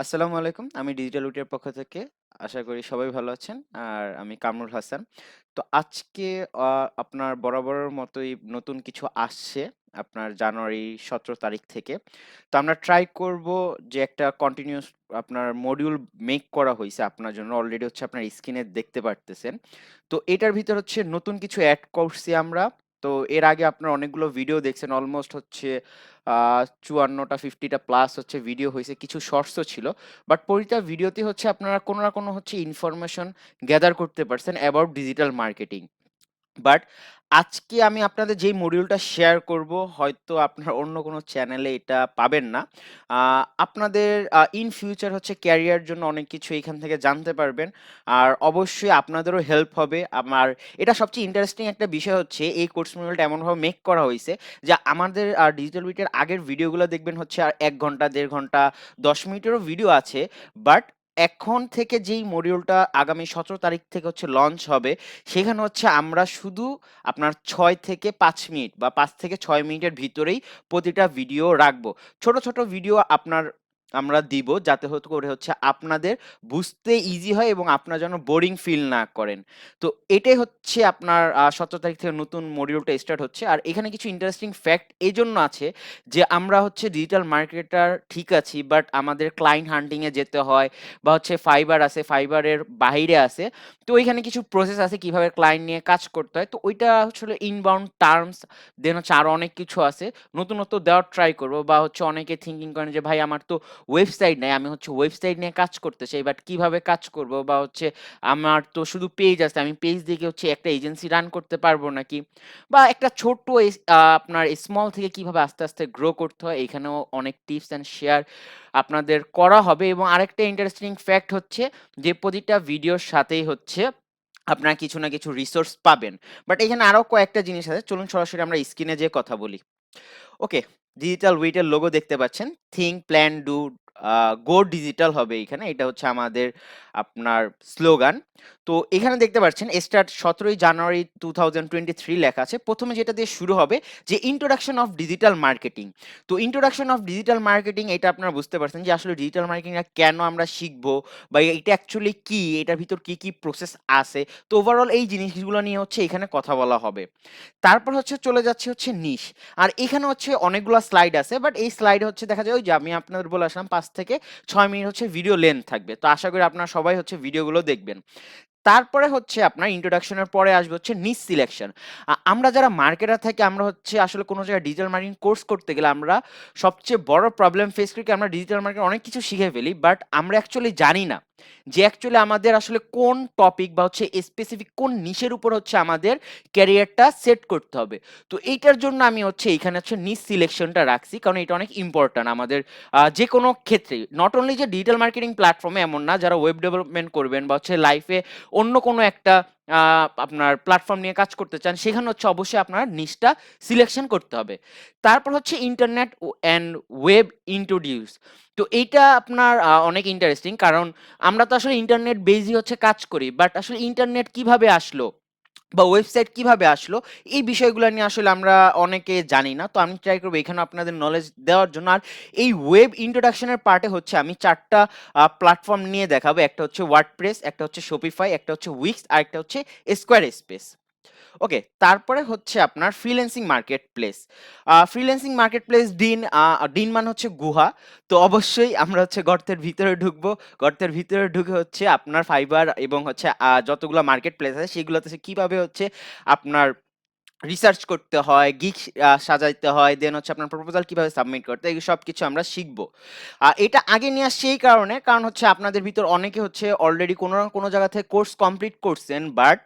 আসসালামু আলাইকুম। আমি ডিজিটাল উইটের পক্ষ থেকে। আশা করি সবাই ভালো আছেন। আর আমি কামরুল হাসান। তো আজকে আপনার বরাবরের মতোই নতুন কিছু আসছে আপনার জানুয়ারি ১৭ তারিখ থেকে। তো আমরা ট্রাই করব যে একটা কন্টিনিউয়াস আপনার মডিউল মেক করা হইছে আপনার জন্য। অলরেডি হচ্ছে আপনার স্ক্রিনে দেখতে পারতেছেন। তো এটার ভিতর হচ্ছে নতুন কিছু এড করছি আমরা। তো এর আগে আপনারা অনেকগুলো ভিডিও দেখছেন। অলমোস্ট হচ্ছে ৫৪ টা ৫০ টা প্লাস হচ্ছে ভিডিও হইছে। কিছু শর্টসও ছিল। বাট প্রতিটা ভিডিওতে হচ্ছে আপনারা কোনো না কোনো হচ্ছে ইনফরমেশন গ্যাদার করতে পারছেন অ্যাবাউট ডিজিটাল মার্কেটিং। বাট আজকে আমি আপনাদের যেই মডিউলটা শেয়ার করব হয়তো আপনার অন্য কোনো চ্যানেলে এটা পাবেন না। আপনাদের ইন ফিউচার হচ্ছে ক্যারিয়ার জন্য অনেক কিছু এখান থেকে জানতে পারবেন। আর অবশ্যই আপনাদেরও হেল্প হবে। আমার এটা সবচেয়ে ইন্টারেস্টিং একটা বিষয় হচ্ছে এই কোর্স মডিউলটা এমনভাবে মেক করা হইছে যে আমাদের ডিজিটাল উইকের আগের ভিডিওগুলো দেখবেন হচ্ছে আর ১ ঘন্টা, ১.৫ ঘন্টা, ১০ মিনিটেরও ভিডিও আছে। বাট এখন থেকে যেই মডিউলটা আগামী ১৭ তারিখ থেকে হচ্ছে লঞ্চ হবে সেখানে হচ্ছে আমরা শুধু আপনার ৬ থেকে ৫ মিনিট বা ৫ থেকে ৬ মিনিটের ভিতরেই প্রতিটা ভিডিও রাখবো। ছোট, ছোট ভিডিও আমরা দিব যাতে করে হচ্ছে আপনাদের বুঝতে ইজি হয় এবং আপনারা যেন বোরিং ফিল না করেন। তো এটাই হচ্ছে আপনার ১৭ তারিখ থেকে নতুন মডিউলটা স্টার্ট হচ্ছে। আর এখানে কিছু ইন্টারেস্টিং ফ্যাক্ট এজন্য আছে যে আমরা হচ্ছে ডিজিটাল মার্কেটার ঠিক আছি বাট আমাদের ক্লায়েন্ট হান্টিং এ যেতে হয় বা হচ্ছে ফাইবার আছে, ফাইবারের বাহিরে আছে। তো ওইখানে কিছু প্রসেস আছে কিভাবে ক্লায়েন্ট নিয়ে কাজ করতে হয়। তো ওইটা হচ্ছে ইনবাউন্ড টার্মস দেন হচ্ছে আরো অনেক কিছু আছে। নতুনত্ব দেওয়ার ট্রাই করব বা হচ্ছে অনেকে থিংকিং করেন যে ভাই আমার তো ওয়েবসাইট নাই। আমি হচ্ছে ওয়েবসাইট নিয়ে কাজ করতে চাই। বাট কিভাবে কাজ করব বা হচ্ছে আমার তো শুধু পেজ আছে। আমি পেজ দিয়ে কি হচ্ছে একটা এজেন্সি রান করতে পারবো নাকি? বা একটা ছোট্ট আপনার স্মল থেকে কিভাবে আস্তে, আস্তে গ্রো করতে হয় এখানেও অনেক টিপস অ্যান্ড শেয়ার আপনাদের করা হবে এবং আরেকটা ইন্টারেস্টিং ফ্যাক্ট হচ্ছে যে প্রতিটা ভিডিওর সাথেই হচ্ছে আপনারা কিছু না কিছু রিসোর্স পাবেন। বাট এখানে আরো কয়েকটা জিনিস আছে। চলুন সরাসরি আমরা স্ক্রিনে যেয়ে কথা বলি। ওকে, ডিজিটাল উইটের লোগো দেখতে পাচ্ছেন। Think, plan, do, go digital হবে এখানে। এটা হচ্ছে আমাদের আপনার স্লোগান। তো এখানে দেখতে পাচ্ছেন স্টার্ট ১৭ই জানুয়ারি 2023 লেখা আছে। ১ম এ যেটা দিয়ে শুরু হবে যে ইন্ট্রোডাকশন অফ ডিজিটাল মার্কেটিং। তো ইন্ট্রোডাকশন অফ ডিজিটাল মার্কেটিং এটা আপনারা বুঝতে পারছেন যে আসলে ডিজিটাল মার্কেটিংটা কেন আমরা শিখবো বা এটা অ্যাকচুয়ালি কি? এটার ভিতর কি, কি প্রসেস আছে? তো ওভারঅল এই জিনিসগুলো নিয়ে হচ্ছে এখানে কথা বলা হবে। তারপর হচ্ছে চলে যাচ্ছে হচ্ছে নিশ। আর এখানে হচ্ছে অনেকগুলা স্লাইড আছে। বাট এই স্লাইডে হচ্ছে দেখা যায় ওই যে আমি আপনাদের বলে আসলাম ৫ থেকে ৬ মিনিট হচ্ছে ভিডিও লেন্থ থাকবে। তো আশা করি আপনারা সবাই হচ্ছে ভিডিওগুলো দেখবেন। তারপরে হচ্ছে আপনার ইন্ট্রোডাকশন এর পরে আসবে হচ্ছে নিশ সিলেকশন। আমরা যারা মার্কেটার থাকি আমরা হচ্ছে আসলে কোনো জায়গায় ডিজিটাল মার্কেটিং কোর্স করতে গেলে আমরা সবচেয়ে বড় প্রবলেম ফেস করি কি আমরা ডিজিটাল মার্কেটিং অনেক কিছু শিখে ফেলি। বাট আমরা অ্যাকচুয়ালি জানি না যে অ্যাকচুয়ালি আমাদের আসলে কোন টপিক বা হচ্ছে স্পেসিফিক কোন নিশের উপর হচ্ছে আমাদের ক্যারিয়ারটা সেট করতে হবে। তো এইটার জন্য আমি হচ্ছে এইখানে হচ্ছে নিশ সিলেকশনটা রাখছি। কারণ এটা অনেক ইম্পোর্টেন্ট আমাদের যেকোনো ক্ষেত্রেই। নট অনলি যে ডিজিটাল মার্কেটিং প্ল্যাটফর্মে এমন না যারা ওয়েব ডেভেলপমেন্ট করবেন বা হচ্ছে লাইফে অন্য কোনো একটা আপনার প্ল্যাটফর্ম নিয়ে কাজ করতে চান সেখানে হচ্ছে অবশ্যই আপনার নিশটা সিলেকশন করতে হবে। তারপর হচ্ছে ইন্টারনেট অ্যান্ড ওয়েব ইন্ট্রোডিউস। তো এইটা আপনার অনেক ইন্টারেস্টিং কারণ আমরা তো আসলে ইন্টারনেট বেজই হচ্ছে কাজ করি। বাট আসলে ইন্টারনেট কিভাবে আসলো? বা ওয়েবসাইট কিভাবে আসলো? এই বিষয়গুলা নিয়ে আসলে আমরা অনেকে জানি না। তো আমি ট্রাই করব এখানে আপনাদের নলেজ দেওয়ার জন্য। আর এই ওয়েব ইন্ট্রোডাকশন এর পার্টে হচ্ছে আমি ৪ টা প্ল্যাটফর্ম নিয়ে দেখাবো। একটা হচ্ছে ওয়ার্ডপ্রেস, একটা হচ্ছে শপিফাই, একটা হচ্ছে উইক্স, আরেকটা হচ্ছে স্কোয়ার স্পেস। ওকে, তারপরে হচ্ছে আপনার freelancing market place. Freelancing market place dean মানে হচ্ছে গুহা। তো অবশ্যই আমরা হচ্ছে গর্তের ভিতরে ঢুকবো। গর্তের ভিতরে ঢুকে হচ্ছে আপনার ফাইবার এবং হচ্ছে যতগুলা মার্কেট প্লেস আছে সেগুলোতে কিভাবে হচ্ছে আপনার রিসার্চ করতে হয়, গিগ সাজাইতে হয়, দেন হচ্ছে আপনার প্রপোজাল কিভাবে সাবমিট করতে হয়, এই সবকিছু আমরা শিখব। এটা আগে নিয়ে আসছি এই কারণে, কারণ হচ্ছে আপনাদের ভিতর অনেকে হচ্ছে অলরেডি কোনো না কোনো জায়গা থেকে কোর্স কমপ্লিট করছেন, বাট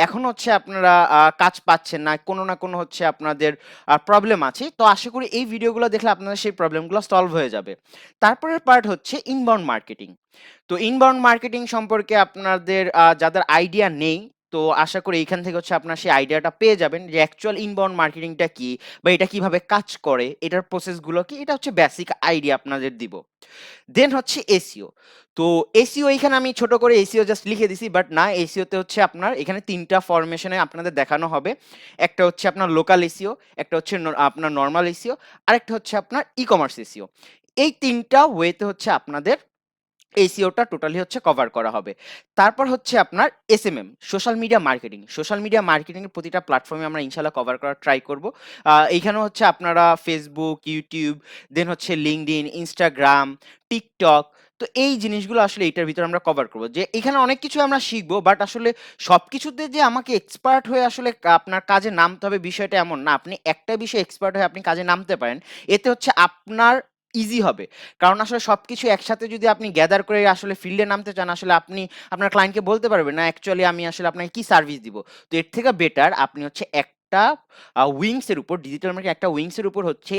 এখন হচ্ছে আপনারা কাজ পাচ্ছেন না। কোনো না কোনো হচ্ছে আপনাদের প্রবলেম আছে। তো আশা করি এই ভিডিওগুলো দেখলে আপনাদের সেই প্রবলেমগুলো সলভ হয়ে যাবে। তারপরের পার্ট হচ্ছে ইনবাউন্ড মার্কেটিং। তো ইনবাউন্ড মার্কেটিং সম্পর্কে আপনাদের যাদের আইডিয়া নেই তো আশা করি এইখান থেকে হচ্ছে আপনার সেই আইডিয়াটা পেয়ে যাবেন যে অ্যাকচুয়াল ইনবাউন্ড মার্কেটিংটা কি বা এটা কিভাবে কাজ করে, এটার প্রসেসগুলো কি, এটা হচ্ছে বেসিক আইডিয়া আপনাদের দিব। দেন হচ্ছে এসইও। তো এসইও এখানে আমি ছোট করে এসইও জাস্ট লিখে দিছি, বাট না, এসইওতে হচ্ছে আপনার এখানে ৩টা ফরমেশনে আপনাদের দেখানো হবে। একটা হচ্ছে আপনার লোকাল এসইও, একটা হচ্ছে আপনার নরমাল এসইও, আরেকটা হচ্ছে আপনার ই-কমার্স এসইও। এই ৩টা ওয়েতে হচ্ছে আপনাদের এসইওটা টোটালি হচ্ছে কভার করা হবে। তারপর হচ্ছে আপনার SMM, social media marketing. Social media marketing এর প্রতিটা প্ল্যাটফর্মে আমরা ইনশাআল্লাহ কভার করার ট্রাই করব। এইখানে হচ্ছে আপনারা ফেসবুক, ইউটিউব, দেন হচ্ছে লিঙ্কডইন, ইনস্টাগ্রাম, টিকটক, তো এই জিনিসগুলো আসলে এটার ভিতরে আমরা কভার করব। যে এখানে অনেক কিছু আমরা শিখবো, বাট আসলে সবকিছুতে যে আমাকে এক্সপার্ট হয়ে আসলে আপনার কাজে নামতে হবে বিষয়টা এমন না। আপনি একটা বিষয়ে এক্সপার্ট হয়ে আপনি কাজে নামতে পারেন। এতে হচ্ছে আপনার ইজি হবে। কারণ আসলে সবকিছু একসাথে যদি আপনি গ্যাদার করে আসলে ফিল্ডে নামতে চান, আসলে আপনি আপনার ক্লায়েন্টকে বলতে পারবেন না অ্যাকচুয়ালি আমি আসলে আপনাকে কি সার্ভিস দিব। তো এর থেকে বেটার আপনি হচ্ছে একটা উইংস এর উপর, ডিজিটাল মার্কেটিং একটা উইংস এর উপর হচ্ছে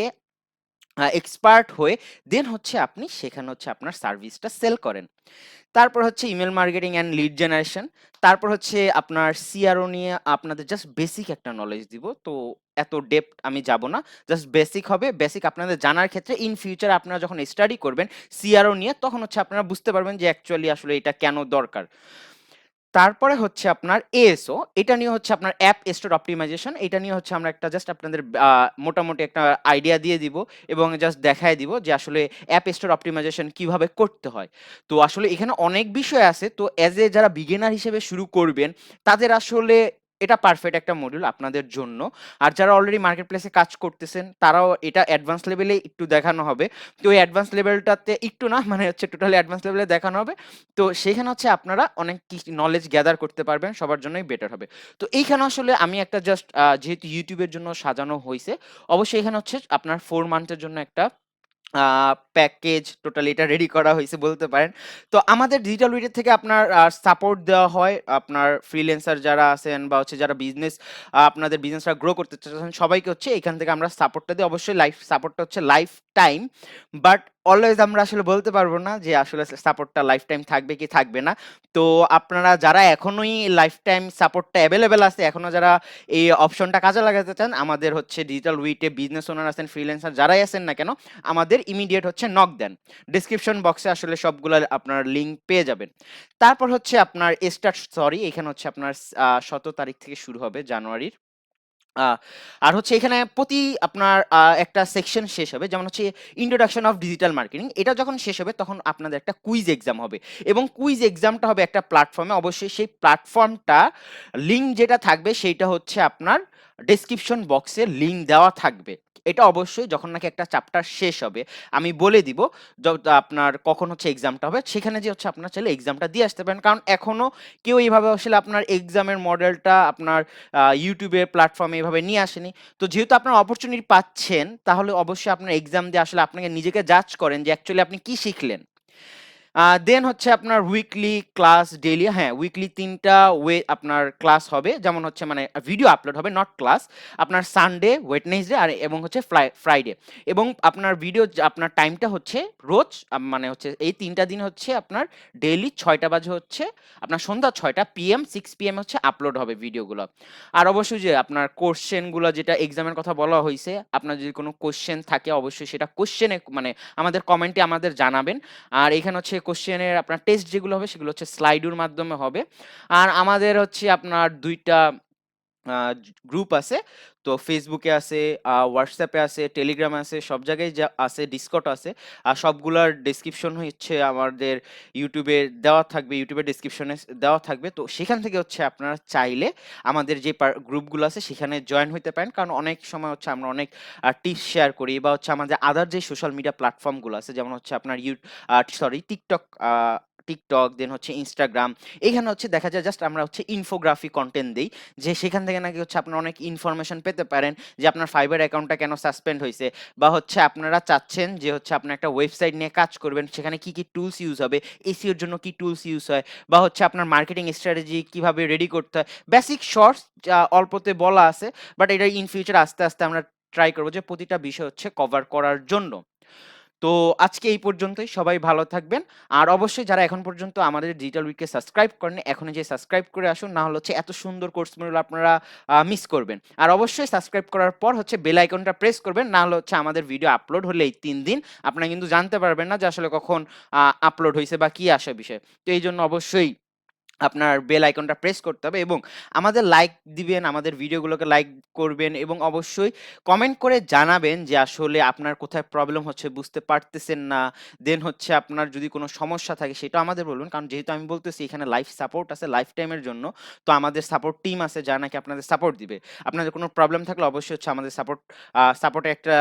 এক্সপার্ট হয়ে দেন হচ্ছে আপনি সেখানে হচ্ছে আপনার সার্ভিসটা সেল করেন। তারপর হচ্ছে email marketing and lead generation. তারপর হচ্ছে আপনার সিআরও নিয়ে আপনাদের জাস্ট বেসিক একটা নলেজ দিব। তো এত ডেপথ আমি যাব না। জাস্ট বেসিক হবে। বেসিক আপনাদের জানার ক্ষেত্রে ইন ফিউচার আপনারা যখন স্টাডি করবেন সিআরও নিয়ে, তখন হচ্ছে আপনারা বুঝতে পারবেন যে অ্যাকচুয়ালি আসলে এটা কেন দরকার। তারপরে হচ্ছে আপনার এএসও, এটা নিয়ে হচ্ছে আপনার অ্যাপ স্টোর অপটিমাইজেশন। এটা নিয়ে হচ্ছে আমরা একটা জাস্ট আপনাদের মোটামুটি একটা আইডিয়া দিয়ে দিব এবং জাস্ট দেখায় দিব যে আসলে অ্যাপ স্টোর অপটিমাইজেশন কিভাবে করতে হয়। তো আসলে এখানে অনেক বিষয় আছে। তো অ্যাজ এ যারা বিগিনার হিসেবে শুরু করবেন তাদের আসলে এটা পারফেক্ট একটা মডিউল আপনাদের জন্য। আর যারা অলরেডি মার্কেট প্লেসে কাজ করতেছেন তারাও এটা অ্যাডভান্স লেভেলে একটু দেখানো হবে। তো ওই অ্যাডভান্স লেভেলটাতে একটু না, মানে হচ্ছে টোটালি অ্যাডভান্স লেভেলে দেখানো হবে। তো সেখানে হচ্ছে আপনারা অনেক কিছু নলেজ গ্যাদার করতে পারবেন, সবার জন্যই বেটার হবে। তো এইখানে আসলে আমি একটা জাস্ট যেহেতু ইউটিউবের জন্য সাজানো হয়েছে, অবশ্যই এখানে হচ্ছে আপনার 4 মান্থের জন্য একটা প্যাকেজ টোটালি এটা রেডি করা হয়েছে বলতে পারেন। তো আমাদের ডিজিটাল উইটের থেকে আপনার সাপোর্ট দেওয়া হয় আপনার ফ্রিল্যান্সার যারা আছেন বা হচ্ছে যারা বিজনেস, আপনাদের বিজনেসটা গ্রো করতে চাচ্ছেন সবাইকে হচ্ছে এখান থেকে আমরা সাপোর্টটা দিই। অবশ্যই লাইফ সাপোর্টটা হচ্ছে লাইফ টাইম, বাট অলওয়েজ আমরা আসলে বলতে পারবো না যে আসলে সাপোর্টটা লাইফ টাইম থাকবে কি থাকবে না। তো আপনারা যারা এখনোই লাইফ টাইম সাপোর্টটা অ্যাভেলেবেল আছে, এখনো যারা এই অপশনটা কাজে লাগাতে চান, আমাদের হচ্ছে ডিজিটাল উইটে বিজনেস ওনার আছেন, ফ্রিল্যান্সার যারাই আছেন না কেন, আমাদের ইমিডিয়েট হচ্ছে নক দেন। ডিসক্রিপশন বক্সে আসলে সবগুলা আপনার লিঙ্ক পেয়ে যাবেন। তারপর হচ্ছে আপনার এখানে হচ্ছে আপনার 17 তারিখ থেকে শুরু হবে জানুয়ারির। আহ, আর হচ্ছে এখানে প্রতি আপনার একটা সেকশন শেষ হবে, যেমন হচ্ছে ইন্ট্রোডাকশন অফ ডিজিটাল মার্কেটিং। এটা যখন শেষ হবে তখন আপনাদের একটা কুইজ এক্সাম হবে, এবং কুইজ এক্সামটা হবে একটা প্ল্যাটফর্মে। অবশ্যই সেই প্ল্যাটফর্মটা লিঙ্ক যেটা থাকবে সেইটা হচ্ছে আপনার ডেসক্রিপশন বক্সে লিঙ্ক দেওয়া থাকবে। এটা অবশ্যই যখন নাকি একটা চ্যাপ্টার শেষ হবে আমি বলে দিব আপনার কখন হচ্ছে এক্সামটা হবে, সেখানে যে হচ্ছে আপনার চাইলে এক্সামটা দিয়ে আসতে পারেন। কারণ এখনো কেউ এইভাবে আসলে আপনার এক্সামের মডেলটা আপনার ইউটিউবের প্ল্যাটফর্মে এভাবে নিয়ে আসেনি। তো যেহেতু আপনার অপরচুনিটি পাচ্ছেন, তাহলে অবশ্যই আপনার এক্সাম দিয়ে আসলে আপনাকে নিজেকে জাজ করেন যে অ্যাকচুয়ালি আপনি কি শিখলেন। দেন হচ্ছে আপনার উইকলি ক্লাস, ডেইলি, হ্যাঁ উইকলি 3টা আপনার ক্লাস হবে, যেমন হচ্ছে মানে ভিডিও আপলোড হবে, নট ক্লাস। আপনার সানডে, ওয়েডনেসডে আর এবং হচ্ছে ফ্রাইডে। এবং আপনার ভিডিও আপনার টাইমটা হচ্ছে রোজ মানে হচ্ছে এই 3টা দিন হচ্ছে আপনার ডেইলি 6টা বাজে হচ্ছে আপনার সন্ধ্যা 6টা PM 6 PM হচ্ছে আপলোড হবে ভিডিওগুলো। আর অবশ্যই যে আপনার কোশ্চেনগুলো যেটা এক্সামের কথা বলা হয়েছে, আপনার যদি কোনো কোশ্চেন থাকে অবশ্যই সেটা কোশ্চেনে মানে আমাদের কমেন্টে আমাদের জানাবেন। আর এখানে হচ্ছে কোশ্চেনের আপনার টেস্ট যেগুলো হবে সেগুলো হচ্ছে স্লাইডোর মাধ্যমে হবে। আর আমাদের হচ্ছে আপনার 2টা গ্রুপ আছে। তো ফেসবুকে আছে, হোয়াটসঅ্যাপে আছে, টেলিগ্রামে আছে, সব জায়গায় যা আছে, ডিসকর্ড আছে। আর সবগুলার ডেসক্রিপশন হচ্ছে আমাদের ইউটিউবে দেওয়া থাকবে, ইউটিউবের ডেসক্রিপশনে দেওয়া থাকবে। তো সেখান থেকে হচ্ছে আপনারা চাইলে আমাদের যে গ্রুপগুলো আছে সেখানে জয়েন হইতে পারেন। কারণ অনেক সময় হচ্ছে আমরা অনেক টিপস শেয়ার করি, বা হচ্ছে আমাদের আদার যে সোশ্যাল মিডিয়া প্ল্যাটফর্মগুলো আছে, যেমন হচ্ছে আপনার টিকটক, টিকটক, দেন হচ্ছে ইনস্টাগ্রাম। এখানে হচ্ছে দেখা যায় জাস্ট আমরা হচ্ছে ইনফোগ্রাফি কন্টেন্ট দেই, যে সেখান থেকে নাকি হচ্ছে আপনারা অনেক ইনফরমেশন পেতে পারেন যে আপনার ফাইবার অ্যাকাউন্টটা কেন সাসপেন্ড হয়েছে, বা হচ্ছে আপনারা চাচ্ছেন যে হচ্ছে আপনার একটা ওয়েবসাইট নিয়ে কাজ করবেন, সেখানে কি কি টুলস ইউজ হবে, এসইওর জন্য কি টুলস ইউজ হয়, বা হচ্ছে আপনার মার্কেটিং স্ট্র্যাটেজি কিভাবে রেডি করতে হয়। বেসিক শর্টস অল্পতে বলা আছে, বাট এটা ইন ফিউচার আস্তে আস্তে আমরা ট্রাই করবো যে প্রতিটা বিষয় হচ্ছে কভার করার জন্য। তো আজকে এই পর্যন্তই, সবাই ভালো থাকবেন। আর অবশ্যই যারা এখন পর্যন্ত আমাদের ডিজিটাল উইককে সাবস্ক্রাইব করেন, এখনই যে সাবস্ক্রাইব করে আসুন, না হলে হচ্ছে এত সুন্দর কোর্স মডেল আপনারা মিস করবেন। আর অবশ্যই সাবস্ক্রাইব করার পর হচ্ছে বেল আইকনটা প্রেস করবেন, না হলে হচ্ছে আমাদের ভিডিও আপলোড হলে এই 3 দিন আপনারা কিন্তু জানতে পারবেন না যে আসলে কখন আপলোড হয়েছে বা কি আসে বিষয়। তো এই জন্য অবশ্যই আপনার বেল আইকনটা প্রেস করতে হবে এবং আমাদের লাইক দিবেন, আমাদের ভিডিওগুলোকে লাইক করবেন এবং অবশ্যই কমেন্ট করে জানাবেন যে আসলে আপনার কোথায় প্রবলেম হচ্ছে, বুঝতে পারতেছেন না। দেন হচ্ছে আপনার যদি কোনো সমস্যা থাকে সেটাও আমাদের বলবেন। কারণ যেহেতু আমি বলতেছি এখানে লাইফ সাপোর্ট আছে লাইফ টাইমের জন্য। তো আমাদের সাপোর্ট টিম আছে যারা নাকি আপনাদের সাপোর্ট দিবে। আপনাদের কোনো প্রবলেম থাকলে অবশ্যই হচ্ছে আমাদের সাপোর্টে একটা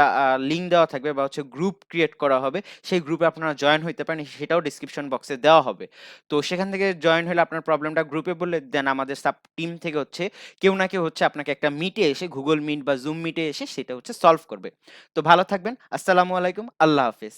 লিঙ্ক দেওয়া থাকবে বা হচ্ছে গ্রুপ ক্রিয়েট করা হবে। সেই গ্রুপে আপনারা জয়েন হইতে পারেন। সেটাও ডেসক্রিপশন বক্সে দেওয়া হবে। তো সেখান থেকে জয়েন হলে আপনার প্রবলেমটা গ্রুপে বললে দেন আমাদের সাব টিম থেকে হচ্ছে কেউ না কেউ হচ্ছে আপনাকে একটা মিটে এসে গুগল মিট বা জুম মিটে এসে সেটা হচ্ছে সলভ করবে। তো ভালো থাকবেন। আসসালামু আলাইকুম। আল্লাহ হাফেজ।